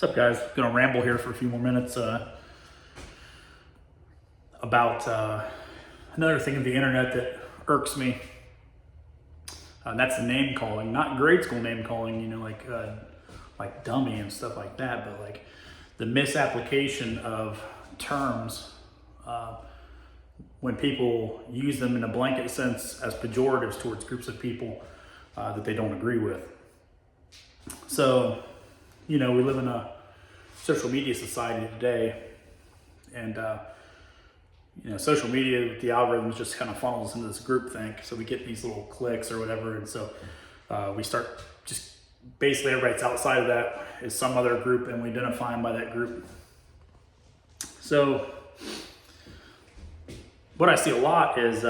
What's up, guys? Gonna ramble here for a few more minutes about another thing of the internet that irks me. That's the name calling, not grade school name calling, like dummy and stuff like that, but like the misapplication of terms when people use them in a blanket sense as pejoratives towards groups of people that they don't agree with. So, we live in a social media society today, and social media, the algorithms just kind of funnels into this group think. So we get these little clicks or whatever, and so we start just basically everybody's outside of that is some other group, and we identify them by that group. So what I see a lot is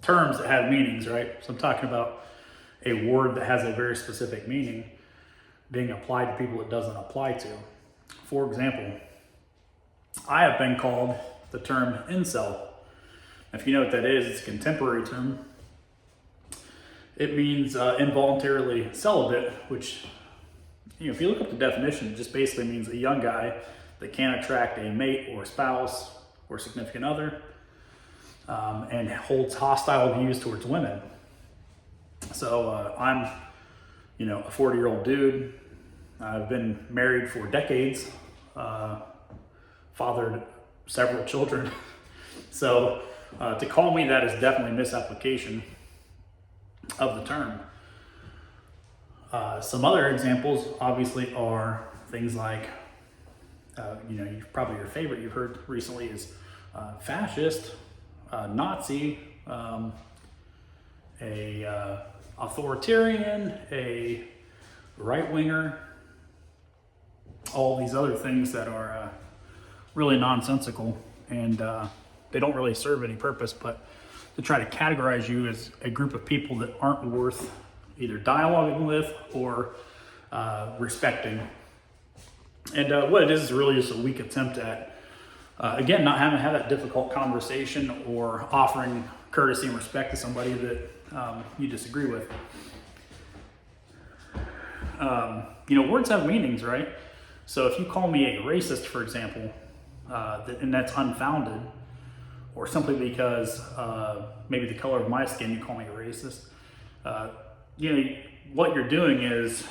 terms that have meanings, right? So I'm talking about a word that has a very specific meaning being applied to people it doesn't apply to. For example, I have been called the term incel. If you know what that is, it's a contemporary term. It means involuntarily celibate, which, if you look up the definition, it just basically means a young guy that can't attract a mate or spouse or significant other, and holds hostile views towards women. So I'm, a 40-year-old dude. I've been married for decades, fathered several children. So to call me that is definitely a misapplication of the term. Some other examples obviously are things like, probably your favorite you've heard recently is fascist, Nazi, a authoritarian, a right-winger, all these other things that are really nonsensical, and they don't really serve any purpose but to try to categorize you as a group of people that aren't worth either dialoguing with or respecting. And what it is really just a weak attempt at, again, not having to have that difficult conversation or offering courtesy and respect to somebody that you disagree with. Words have meanings, right? So if you call me a racist, for example, and that's unfounded, or simply because maybe the color of my skin, you call me a racist, what you're doing is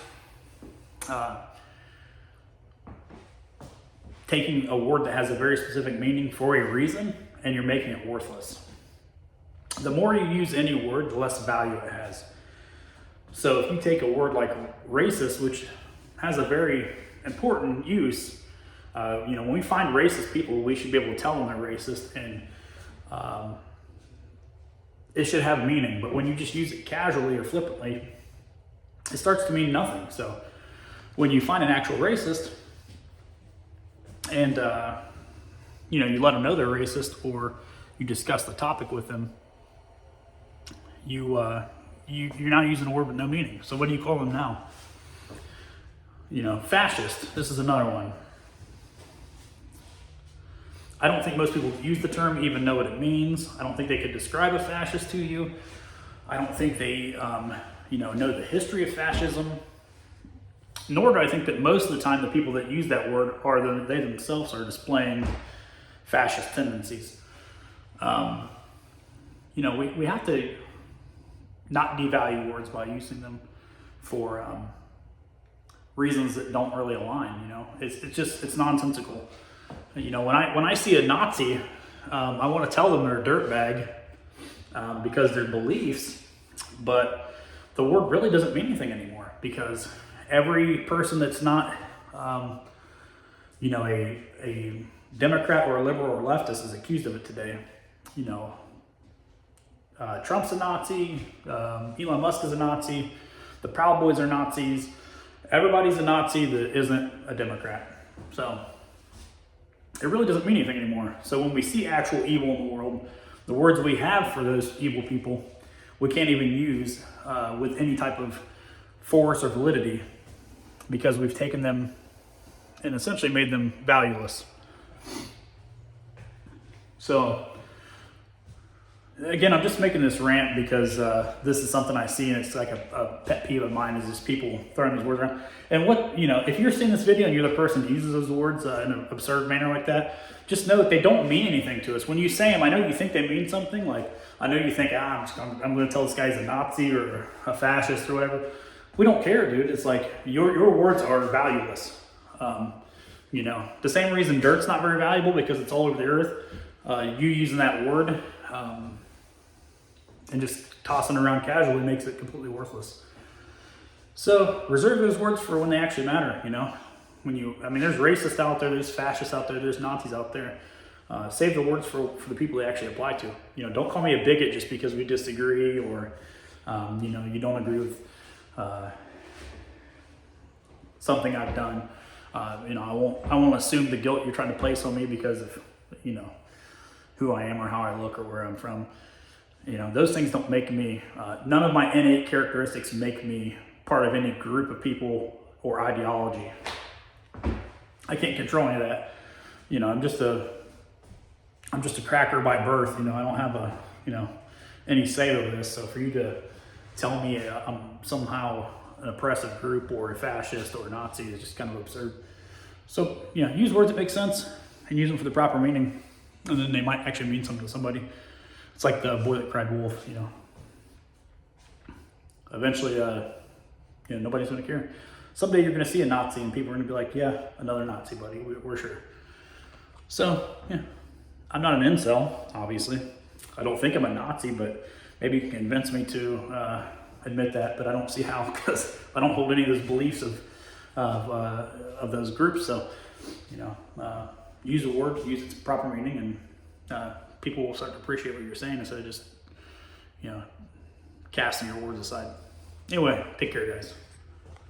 taking a word that has a very specific meaning for a reason, and you're making it worthless. The more you use any word, the less value it has. So if you take a word like racist, which has a very important use, when we find racist people, we should be able to tell them they're racist, and it should have meaning. But when you just use it casually or flippantly, it starts to mean nothing. So when you find an actual racist, and you let them know they're racist, or you discuss the topic with them, you're not using a word with no meaning. So what do you call them now? Fascist. This is another one. I don't think most people who use the term even know what it means. I don't think they could describe a fascist to you. I don't think they know the history of fascism. Nor do I think that most of the time the people that use that word they themselves are displaying fascist tendencies. We have to not devalue words by using them for reasons that don't really align. It's nonsensical. When I see a Nazi, I want to tell them they're a dirtbag because their beliefs, but the word really doesn't mean anything anymore, because every person that's not, a Democrat or a liberal or leftist is accused of it today. Trump's a Nazi, Elon Musk is a Nazi, the Proud Boys are Nazis. Everybody's a Nazi that isn't a Democrat. So it really doesn't mean anything anymore. So when we see actual evil in the world, the words we have for those evil people, we can't even use with any type of force or validity, because we've taken them and essentially made them valueless. So again, I'm just making this rant because this is something I see, and it's like a pet peeve of mine, is just people throwing these words around. And what, if you're seeing this video and you're the person who uses those words in an absurd manner like that, just know that they don't mean anything to us. When you say them, I know you think they mean something. Like, I know you think, I'm going to tell this guy he's a Nazi or a fascist or whatever. We don't care, dude. It's like your words are valueless. The same reason dirt's not very valuable, because it's all over the earth. You using that word and just tossing around casually makes it completely worthless. So reserve those words for when they actually matter. There's racists out there, there's fascists out there, there's Nazis out there. Save the words for the people they actually apply to. Don't call me a bigot just because we disagree, or you don't agree with something I've done. I won't assume the guilt you're trying to place on me because of who I am or how I look or where I'm from. Those things don't make me. None of my innate characteristics make me part of any group of people or ideology. I can't control any of that. I'm just a cracker by birth. I don't have any say over this. So for you to tell me I'm somehow an oppressive group or a fascist or a Nazi is just kind of absurd. So use words that make sense and use them for the proper meaning, and then they might actually mean something to somebody. It's like the boy that cried wolf. Eventually, nobody's going to care. Someday you're going to see a Nazi and people are going to be like, yeah, another Nazi, buddy. We're sure. So, I'm not an incel, obviously. I don't think I'm a Nazi, but maybe you can convince me to admit that, but I don't see how, because I don't hold any of those beliefs of those groups. So, use a word, use its proper meaning, and people will start to appreciate what you're saying instead of just, casting your words aside. Anyway, take care, guys.